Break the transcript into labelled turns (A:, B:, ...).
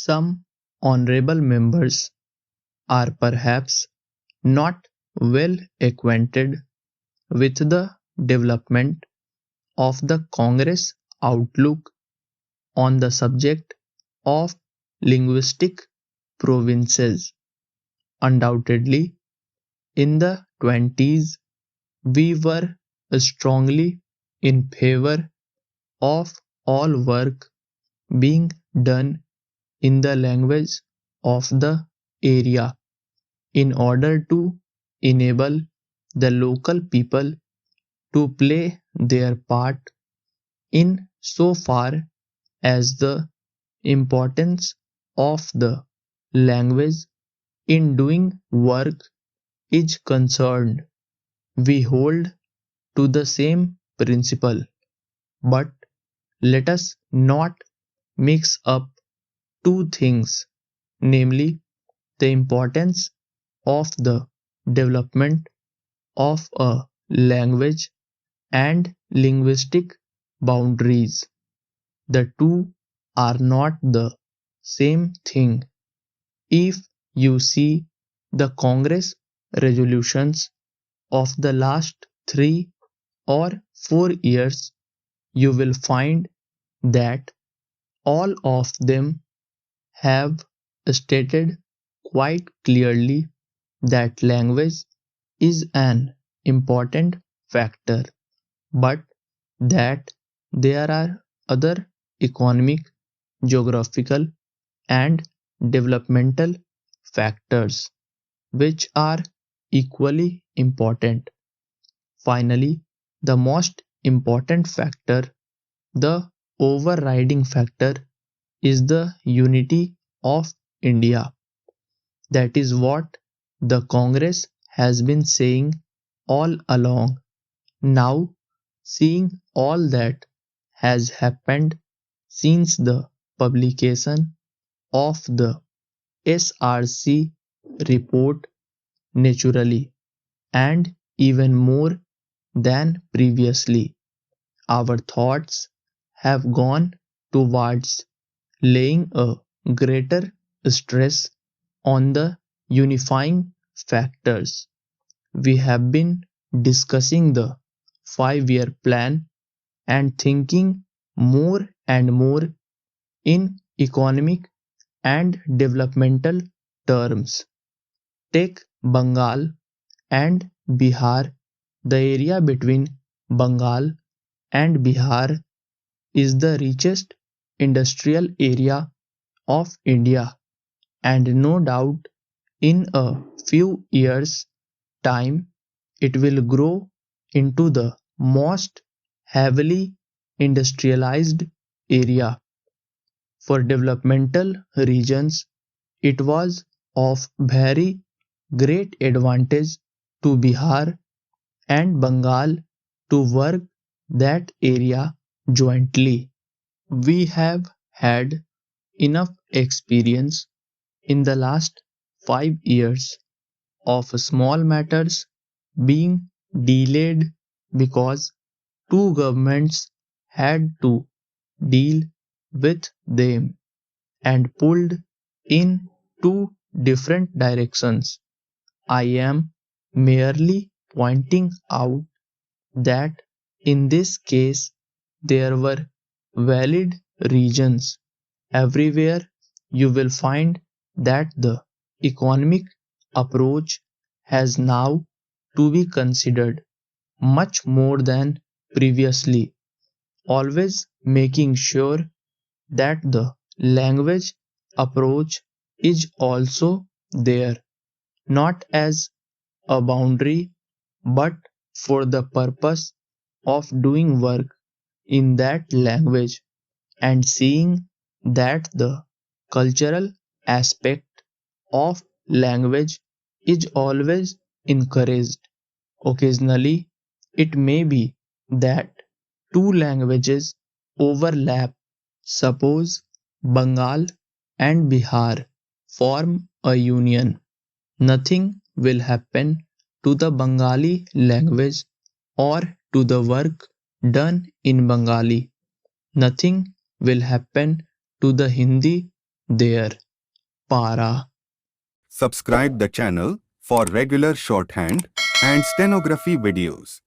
A: Some honorable members are perhaps not well acquainted with the development of the Congress outlook on the subject of linguistic provinces. Undoubtedly, in the 20s, we were strongly in favor of all work being done in the language of the area in order to enable the local people to play their part in so far as the importance of the language in doing work is concerned. We hold to the same principle, but let us not mix up two things, namely the importance of the development of a language and linguistic boundaries. The two are not the same thing. If you see the Congress resolutions of the last 3 or 4 years, you will find that all of them have stated quite clearly that language is an important factor, but that there are other economic, geographical, and developmental factors which are equally important. Finally, the most important factor, the overriding factor, is the unity of India. That is what the Congress has been saying all along. Now, seeing all that has happened since the publication of the SRC report, naturally, and even more than previously, our thoughts have gone towards laying a greater stress on the unifying factors. We have been discussing the 5 year plan and thinking more and more in economic and developmental terms. Take Bengal and Bihar. The area between Bengal and Bihar is the richest industrial area of India, and no doubt in a few years' time it will grow into the most heavily industrialized area. For developmental regions, it was of very great advantage to Bihar and Bengal to work that area jointly. We have had enough experience in the last 5 years of small matters being delayed because two governments had to deal with them and pulled in two different directions. I am merely pointing out that in this case there were valid reasons. Everywhere you will find that the economic approach has now to be considered much more than previously, always making sure that the language approach is also there, not as a boundary but for the purpose of doing work in that language and seeing that the cultural aspect of language is always encouraged. Occasionally, it may be that two languages overlap. Suppose Bengal and Bihar form a union. Nothing will happen to the Bengali language or to the work done in Bengali. Nothing will happen to the Hindi their para.
B: Subscribe the channel for regular shorthand and stenography videos.